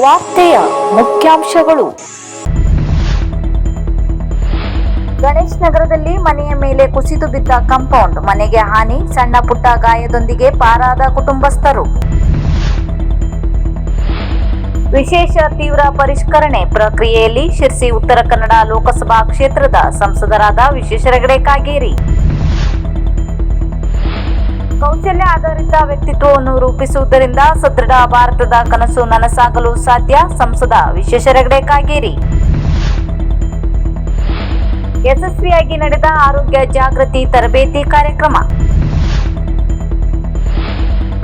ವಾರ್ತೆಯ ಮುಖ್ಯಾಂಶಗಳು. ಗಣೇಶ್ ನಗರದಲ್ಲಿ ಮನೆಯ ಮೇಲೆ ಕುಸಿದು ಬಿದ್ದ ಕಾಂಪೌಂಡ್, ಮನೆಗೆ ಹಾನಿ, ಸಣ್ಣ ಪುಟ್ಟ ಗಾಯದೊಂದಿಗೆ ಪಾರಾದ ಕುಟುಂಬಸ್ಥರು. ವಿಶೇಷ ತೀವ್ರ ಪರಿಷ್ಕರಣೆ ಪ್ರಕ್ರಿಯೆಯಲ್ಲಿ ಶಿರ್ಸಿ ಉತ್ತರ ಕನ್ನಡ ಲೋಕಸಭಾ ಕ್ಷೇತ್ರದ ಸಂಸದರಾದ ವಿಶ್ವೇಶ್ವರ ಹೆಗಡೆ ಕಾಗೇರಿ. ಕೌಶಲ್ಯ ಆಧಾರಿತ ವ್ಯಕ್ತಿತ್ವವನ್ನು ರೂಪಿಸುವುದರಿಂದ ಸದೃಢ ಭಾರತದ ಕನಸು ನನಸಾಗಲು ಸಾಧ್ಯ, ಸಂಸದ ವಿಶ್ವೇಶ್ವರ ಹೆಗಡೆ ಕಾಗೇರಿ. ಯಶಸ್ವಿಯಾಗಿ ನಡೆದ ಆರೋಗ್ಯ ಜಾಗೃತಿ ತರಬೇತಿ ಕಾರ್ಯಕ್ರಮ.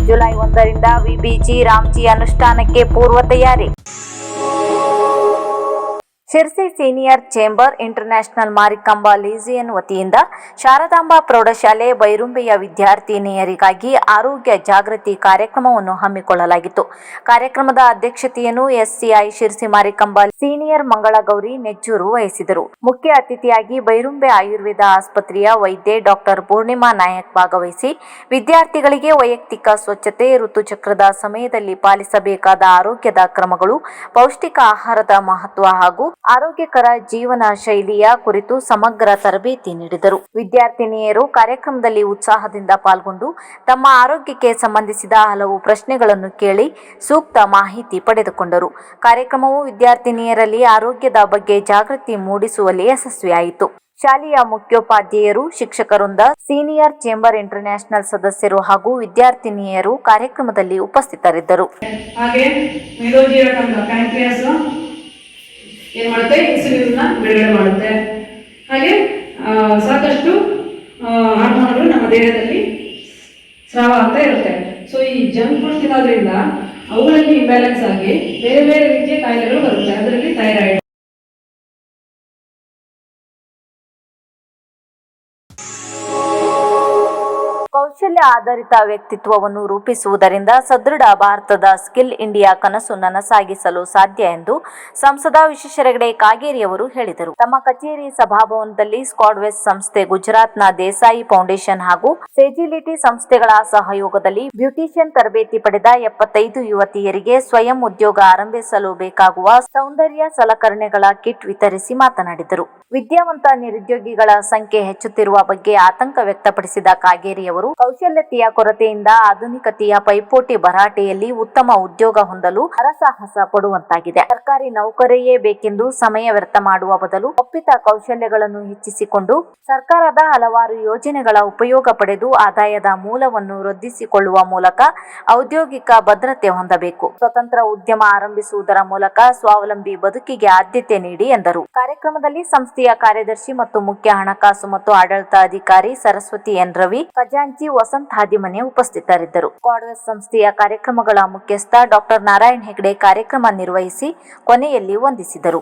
ಜುಲೈ 1ರಿಂದ ವಿಬಿಜಿ ರಾಮ್ಜಿ ಅನುಷ್ಠಾನಕ್ಕೆ ಪೂರ್ವ ತಯಾರಿ. Sirsi senior chamber international Marikamba legion ವತಿಯಿಂದ ಶಾರದಾಂಬಾ ಪ್ರೌಢಶಾಲೆ ಬೈರುಂಬೆಯ ವಿದ್ಯಾರ್ಥಿನಿಯರಿಗಾಗಿ ಆರೋಗ್ಯ ಜಾಗೃತಿ ಕಾರ್ಯಕ್ರಮವನ್ನು ಹಮ್ಮಿಕೊಳ್ಳಲಾಗಿತ್ತು. ಕಾರ್ಯಕ್ರಮದ ಅಧ್ಯಕ್ಷತೆಯನ್ನು ಎಸ್ಸಿಐ ಶಿರ್ಸಿ ಮಾರಿಕಾಂಬಾ ಸೀನಿಯರ್ ಮಂಗಳಗೌರಿ ನೆಜ್ಜೂರು ವಹಿಸಿದರು. ಮುಖ್ಯ ಅತಿಥಿಯಾಗಿ ಬೈರುಂಬೆ ಆಯುರ್ವೇದ ಆಸ್ಪತ್ರೆಯ ವೈದ್ಯೆ ಡಾಕ್ಟರ್ ಪೂರ್ಣಿಮಾ ನಾಯಕ್ ಭಾಗವಹಿಸಿ ವಿದ್ಯಾರ್ಥಿಗಳಿಗೆ ವೈಯಕ್ತಿಕ ಸ್ವಚ್ಛತೆ, ಋತುಚಕ್ರದ ಸಮಯದಲ್ಲಿ ಪಾಲಿಸಬೇಕಾದ ಆರೋಗ್ಯದ ಕ್ರಮಗಳು, ಪೌಷ್ಟಿಕ ಆಹಾರದ ಮಹತ್ವ ಹಾಗೂ ಆರೋಗ್ಯಕರ ಜೀವನ ಶೈಲಿಯ ಕುರಿತು ಸಮಗ್ರ ತರಬೇತಿ ನೀಡಿದರು. ವಿದ್ಯಾರ್ಥಿನಿಯರು ಕಾರ್ಯಕ್ರಮದಲ್ಲಿ ಉತ್ಸಾಹದಿಂದ ಪಾಲ್ಗೊಂಡು ತಮ್ಮ ಆರೋಗ್ಯಕ್ಕೆ ಸಂಬಂಧಿಸಿದ ಹಲವು ಪ್ರಶ್ನೆಗಳನ್ನು ಕೇಳಿ ಸೂಕ್ತ ಮಾಹಿತಿ ಪಡೆದುಕೊಂಡರು. ಕಾರ್ಯಕ್ರಮವು ವಿದ್ಯಾರ್ಥಿನಿಯರಲ್ಲಿ ಆರೋಗ್ಯದ ಬಗ್ಗೆ ಜಾಗೃತಿ ಮೂಡಿಸುವಲ್ಲಿ ಯಶಸ್ವಿಯಾಯಿತು. ಶಾಲೆಯ ಮುಖ್ಯೋಪಾಧ್ಯಾಯರು, ಶಿಕ್ಷಕರಿಂದ ಸೀನಿಯರ್ ಚೇಂಬರ್ ಇಂಟರ್ನ್ಯಾಷನಲ್ ಸದಸ್ಯರು ಹಾಗೂ ವಿದ್ಯಾರ್ಥಿನಿಯರು ಕಾರ್ಯಕ್ರಮದಲ್ಲಿ ಉಪಸ್ಥಿತರಿದ್ದರು. ಏನು ಮಾಡುತ್ತೆ, ಇನ್ಸುಲಿನ್ನ ಬಿಡುಗಡೆ ಮಾಡುತ್ತೆ. ಹಾಗೆ ಸಾಕಷ್ಟು ಹಾರ್ಮೋನ್ಗಳು ನಮ್ಮ ದೇಹದಲ್ಲಿ ಸ್ರಾವ ಆಗ್ತಾ ಇರುತ್ತೆ. ಸೊ ಈ ಜಂಕ್ ಫುಡ್ ತಿನ್ನೋದ್ರಿಂದ ಅವುಗಳಲ್ಲಿ ಇಂಬ್ಯಾಲೆನ್ಸ್ ಆಗಿ ಬೇರೆ ಬೇರೆ ರೀತಿಯ ಕಾಯಿಲೆಗಳು ಬರುತ್ತೆ. ಅದರಲ್ಲಿ ಥೈರಾಯ್ಡ್, ಕೌಶಲ್ಯ ಆಧಾರಿತ ವ್ಯಕ್ತಿತ್ವವನ್ನು ರೂಪಿಸುವುದರಿಂದ ಸದೃಢ ಭಾರತದ ಸ್ಕಿಲ್ ಇಂಡಿಯಾ ಕನಸು ನನಸಾಗಿಸಲು ಸಾಧ್ಯ ಎಂದು ಸಂಸದ ವಿಶ್ವೇಶ್ವರ ಹೆಗಡೆ ಕಾಗೇರಿ ಅವರು ಹೇಳಿದರು. ತಮ್ಮ ಕಚೇರಿ ಸಭಾಭವನದಲ್ಲಿ ಸ್ಕ್ವಾಡ್ವೆಸ್ ಸಂಸ್ಥೆ, ಗುಜರಾತ್ನ ದೇಸಾಯಿ ಫೌಂಡೇಶನ್ ಹಾಗೂ ಸೇಜಿಲಿಟಿ ಸಂಸ್ಥೆಗಳ ಸಹಯೋಗದಲ್ಲಿ ಬ್ಯೂಟಿಷಿಯನ್ ತರಬೇತಿ ಪಡೆದ 75 ಯುವತಿಯರಿಗೆ ಸ್ವಯಂ ಉದ್ಯೋಗ ಆರಂಭಿಸಲು ಬೇಕಾಗುವ ಸೌಂದರ್ಯ ಸಲಕರಣೆಗಳ ಕಿಟ್ ವಿತರಿಸಿ ಮಾತನಾಡಿದರು. ವಿದ್ಯಾವಂತ ನಿರುದ್ಯೋಗಿಗಳ ಸಂಖ್ಯೆ ಹೆಚ್ಚುತ್ತಿರುವ ಬಗ್ಗೆ ಆತಂಕ ವ್ಯಕ್ತಪಡಿಸಿದ ಕಾಗೇರಿ ಅವರು ಕೌಶಲ್ಯತೆಯ ಕೊರತೆಯಿಂದ ಆಧುನಿಕತೆಯ ಪೈಪೋಟಿ ಭರಾಟೆಯಲ್ಲಿ ಉತ್ತಮ ಉದ್ಯೋಗ ಹೊಂದಲು ಹರಸಾಹಸ ಪಡುವಂತಾಗಿದೆ. ಸರ್ಕಾರಿ ನೌಕರಿಯೇ ಬೇಕೆಂದು ಸಮಯ ವ್ಯರ್ಥ ಮಾಡುವ ಬದಲು ಒಪ್ಪಿತ ಕೌಶಲ್ಯಗಳನ್ನು ಹೆಚ್ಚಿಸಿಕೊಂಡು ಸರ್ಕಾರದ ಹಲವಾರು ಯೋಜನೆಗಳ ಉಪಯೋಗ ಪಡೆದು ಆದಾಯದ ಮೂಲವನ್ನು ವೃದ್ಧಿಸಿಕೊಳ್ಳುವ ಮೂಲಕ ಔದ್ಯೋಗಿಕ ಭದ್ರತೆ ಹೊಂದಬೇಕು. ಸ್ವತಂತ್ರ ಉದ್ಯಮ ಆರಂಭಿಸುವುದರ ಮೂಲಕ ಸ್ವಾವಲಂಬಿ ಬದುಕಿಗೆ ಆದ್ಯತೆ ನೀಡಿ ಎಂದರು. ಕಾರ್ಯಕ್ರಮದಲ್ಲಿ ಸಂಸ್ಥೆಯ ಕಾರ್ಯದರ್ಶಿ ಮತ್ತು ಮುಖ್ಯ ಹಣಕಾಸು ಮತ್ತು ಆಡಳಿತ ಅಧಿಕಾರಿ ಸರಸ್ವತಿ ಎನ್ ರವಿ, ಖಜಾಂಚಿ ವಸಂತ್ ಹಾದಿಮನೆ ಉಪಸ್ಥಿತರಿದ್ದರು. ಸ್ಕ್ವಾಡ್ವೆಸ್ ಸಂಸ್ಥೆಯ ಕಾರ್ಯಕ್ರಮಗಳ ಮುಖ್ಯಸ್ಥ ಡಾಕ್ಟರ್ ನಾರಾಯಣ ಹೆಗಡೆ ಕಾರ್ಯಕ್ರಮ ನಿರ್ವಹಿಸಿ ಕೊನೆಯಲ್ಲಿ ವಂದಿಸಿದರು.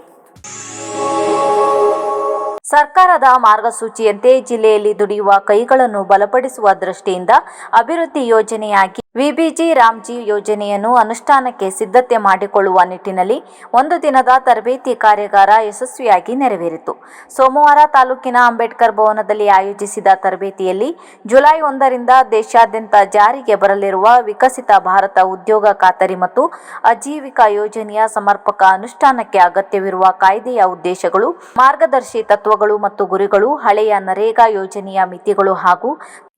ಸರ್ಕಾರದ ಮಾರ್ಗಸೂಚಿಯಂತೆ ಜಿಲ್ಲೆಯಲ್ಲಿ ದುಡಿಯುವ ಕೈಗಳನ್ನು ಬಲಪಡಿಸುವ ದೃಷ್ಟಿಯಿಂದ ಅಭಿವೃದ್ಧಿ ಯೋಜನೆಯಾಗಿ ವಿಬಿಜಿ ರಾಮ್ಜಿ ಯೋಜನೆಯನ್ನು ಅನುಷ್ಠಾನಕ್ಕೆ ಸಿದ್ಧತೆ ಮಾಡಿಕೊಳ್ಳುವ ನಿಟ್ಟಿನಲ್ಲಿ ಒಂದು ದಿನದ ತರಬೇತಿ ಕಾರ್ಯಾಗಾರ ಯಶಸ್ವಿಯಾಗಿ ನೆರವೇರಿತು. ಸೋಮವಾರ ತಾಲೂಕಿನ ಅಂಬೇಡ್ಕರ್ ಭವನದಲ್ಲಿ ಆಯೋಜಿಸಿದ ತರಬೇತಿಯಲ್ಲಿ ಜುಲೈ 1ರಿಂದ ದೇಶಾದ್ಯಂತ ಜಾರಿಗೆ ಬರಲಿರುವ ವಿಕಸಿತ ಭಾರತ ಉದ್ಯೋಗ ಖಾತರಿ ಮತ್ತು ಆಜೀವಿಕಾ ಯೋಜನೆಯ ಸಮರ್ಪಕ ಅನುಷ್ಠಾನಕ್ಕೆ ಅಗತ್ಯವಿರುವ ಕಾಯ್ದೆಯ ಉದ್ದೇಶಗಳು, ಮಾರ್ಗದರ್ಶಿ ತತ್ವಗಳು ಮತ್ತು ಗುರಿಗಳು, ಹಳೆಯ ನರೇಗಾ ಯೋಜನೆಯ ಮಿತಿಗಳು ಹಾಗೂ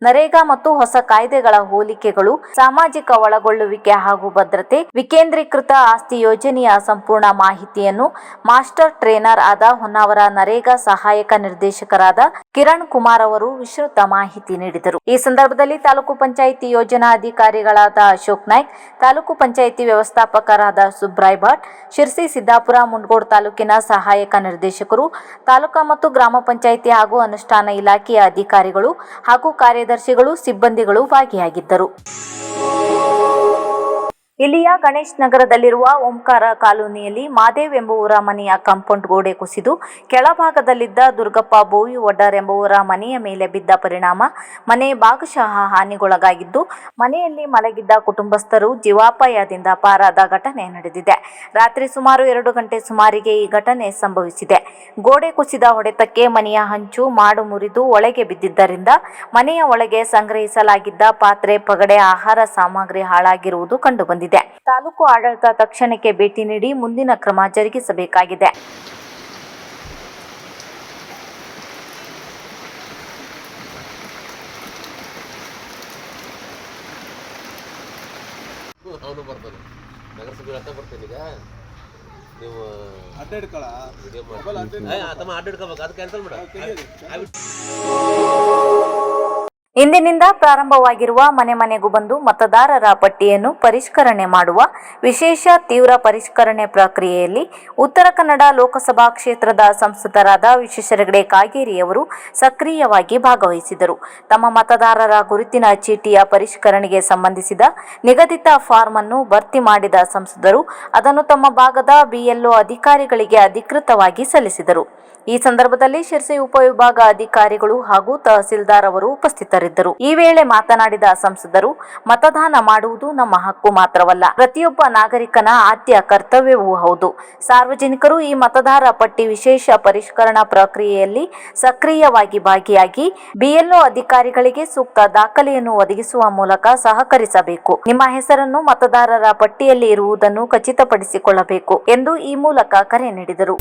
ನರೇಗಾ ಮತ್ತು ಹೊಸ ಕಾಯ್ದೆಗಳ ಹೋಲಿಕೆಗಳು, ಸಾಮಾಜಿಕ ಒಳಗೊಳ್ಳುವಿಕೆ ಹಾಗೂ ಭದ್ರತೆ, ವಿಕೇಂದ್ರೀಕೃತ ಆಸ್ತಿ ಯೋಜನೆಯ ಸಂಪೂರ್ಣ ಮಾಹಿತಿಯನ್ನು ಮಾಸ್ಟರ್ ಟ್ರೇನರ್ ಆದ ಹೊನ್ನಾವರ ನರೇಗಾ ಸಹಾಯಕ ನಿರ್ದೇಶಕರಾದ ಕಿರಣ್ ಕುಮಾರ್ ಅವರು ವಿಸ್ತೃತ ಮಾಹಿತಿ ನೀಡಿದರು. ಈ ಸಂದರ್ಭದಲ್ಲಿ ತಾಲೂಕು ಪಂಚಾಯಿತಿ ಯೋಜನಾ ಅಧಿಕಾರಿಗಳಾದ ಅಶೋಕ್ ನಾಯ್ಕ್, ತಾಲೂಕು ಪಂಚಾಯಿತಿ ವ್ಯವಸ್ಥಾಪಕರಾದ ಸುಬ್ರಾಯ್ ಭಟ್, ಶಿರ್ಸಿ, ಸಿದ್ದಾಪುರ, ಮುಂಡಗೋಡ್ ತಾಲೂಕಿನ ಸಹಾಯಕ ನಿರ್ದೇಶಕರು, ತಾಲೂಕಾ ಮತ್ತು ಗ್ರಾಮ ಪಂಚಾಯಿತಿ ಹಾಗೂ ಅನುಷ್ಠಾನ ಇಲಾಖೆಯ ಅಧಿಕಾರಿಗಳು ಹಾಗೂ ಕಾರ್ಯದರ್ಶಿಗಳು, ಸಿಬ್ಬಂದಿಗಳು ಭಾಗಿಯಾಗಿದ್ದರು. ಇಲ್ಲಿಯ ಗಣೇಶ್ ನಗರದಲ್ಲಿರುವ ಓಂಕಾರ ಕಾಲೋನಿಯಲ್ಲಿ ಮಾದೇವ್ ಎಂಬುವರ ಮನೆಯ ಕಾಂಪೌಂಡ್ ಗೋಡೆ ಕುಸಿದು ಕೆಳಭಾಗದಲ್ಲಿದ್ದ ದುರ್ಗಪ್ಪ ಬೋವಿ ಒಡ್ಡರ್ ಎಂಬುವರ ಮನೆಯ ಮೇಲೆ ಬಿದ್ದ ಪರಿಣಾಮ ಮನೆ ಭಾಗಶಃ ಹಾನಿಗೊಳಗಾಗಿದ್ದು, ಮನೆಯಲ್ಲಿ ಮಲಗಿದ್ದ ಕುಟುಂಬಸ್ಥರು ಜೀವಾಪಾಯದಿಂದ ಪಾರಾದ ಘಟನೆ ನಡೆದಿದೆ. ರಾತ್ರಿ ಸುಮಾರು 2 ಗಂಟೆ ಸುಮಾರಿಗೆ ಈ ಘಟನೆ ಸಂಭವಿಸಿದೆ. ಗೋಡೆ ಕುಸಿದ ಹೊಡೆತಕ್ಕೆ ಮನೆಯ ಹಂಚು ಮಾಡು ಮುರಿದು ಒಳಗೆ ಬಿದ್ದಿದ್ದರಿಂದ ಮನೆಯ ಒಳಗೆ ಸಂಗ್ರಹಿಸಲಾಗಿದ್ದ ಪಾತ್ರೆ, ಪಗಡೆ, ಆಹಾರ ಸಾಮಗ್ರಿ ಹಾಳಾಗಿರುವುದು ಕಂಡುಬಂದಿದೆ. ಬಂದಿದೆ. ತಾಲೂಕು ಆಡಳಿತ ತಕ್ಷಣಕ್ಕೆ ಭೇಟಿ ನೀಡಿ ಮುಂದಿನ ಕ್ರಮ ಜರುಗಿಸಬೇಕಾಗಿದೆ. ಅವನು ಬರ್ತಾನೆ ನಗರಸಭೆ ಹೇಳ್ತಾ ಬರ್ತೀನಿ. ಈಗ ನೀವು ಅಡ್ಡಾಡ್ಕೊಳ ಅಡ್ಡಾಡ್ಕೋಬೇಕು, ಅದು ಕ್ಯಾನ್ಸಲ್ ಮಾಡ. ಇಂದಿನಿಂದ ಪ್ರಾರಂಭವಾಗಿರುವ ಮನೆ ಮನೆಗೂ ಬಂದು ಮತದಾರರ ಪಟ್ಟಿಯನ್ನು ಪರಿಷ್ಕರಣೆ ಮಾಡುವ ವಿಶೇಷ ತೀವ್ರ ಪರಿಷ್ಕರಣೆ ಪ್ರಕ್ರಿಯೆಯಲ್ಲಿ ಉತ್ತರ ಕನ್ನಡ ಲೋಕಸಭಾ ಕ್ಷೇತ್ರದ ಸಂಸದರಾದ ವಿಶ್ವೇಶ್ವರ ಹೆಗಡೆ ಕಾಗೇರಿಯವರು ಸಕ್ರಿಯವಾಗಿ ಭಾಗವಹಿಸಿದರು. ತಮ್ಮ ಮತದಾರರ ಗುರುತಿನ ಚೀಟಿಯ ಪರಿಷ್ಕರಣೆಗೆ ಸಂಬಂಧಿಸಿದ ನಿಗದಿತ ಫಾರ್ಮ್ ಅನ್ನು ಭರ್ತಿ ಮಾಡಿದ ಸಂಸದರು ಅದನ್ನು ತಮ್ಮ ಭಾಗದ ಬಿಎಲ್ಒ ಅಧಿಕಾರಿಗಳಿಗೆ ಅಧಿಕೃತವಾಗಿ ಸಲ್ಲಿಸಿದರು. ಈ ಸಂದರ್ಭದಲ್ಲಿ ಶಿರಸಿ ಉಪವಿಭಾಗ ಅಧಿಕಾರಿಗಳು ಹಾಗೂ ತಹಸೀಲ್ದಾರ್ ಅವರು ಉಪಸ್ಥಿತರಿದ್ದರು. ಈ ವೇಳೆ ಮಾತನಾಡಿದ ಸಂಸದರು, ಮತದಾನ ಮಾಡುವುದು ನಮ್ಮ ಹಕ್ಕು ಮಾತ್ರವಲ್ಲ, ಪ್ರತಿಯೊಬ್ಬ ನಾಗರಿಕನ ಆದ್ಯ ಕರ್ತವ್ಯವೂ ಹೌದು. ಸಾರ್ವಜನಿಕರು ಈ ಮತದಾರ ಪಟ್ಟಿ ವಿಶೇಷ ಪರಿಷ್ಕರಣಾ ಪ್ರಕ್ರಿಯೆಯಲ್ಲಿ ಸಕ್ರಿಯವಾಗಿ ಭಾಗಿಯಾಗಿ ಬಿಎಲ್ಒ ಅಧಿಕಾರಿಗಳಿಗೆ ಸೂಕ್ತ ದಾಖಲೆಯನ್ನು ಒದಗಿಸುವ ಮೂಲಕ ಸಹಕರಿಸಬೇಕು. ನಿಮ್ಮ ಹೆಸರನ್ನು ಮತದಾರರ ಪಟ್ಟಿಯಲ್ಲಿ ಇರುವುದನ್ನು ಖಚಿತಪಡಿಸಿಕೊಳ್ಳಬೇಕು ಎಂದು ಈ ಮೂಲಕ ಕರೆ ನೀಡಿದರು.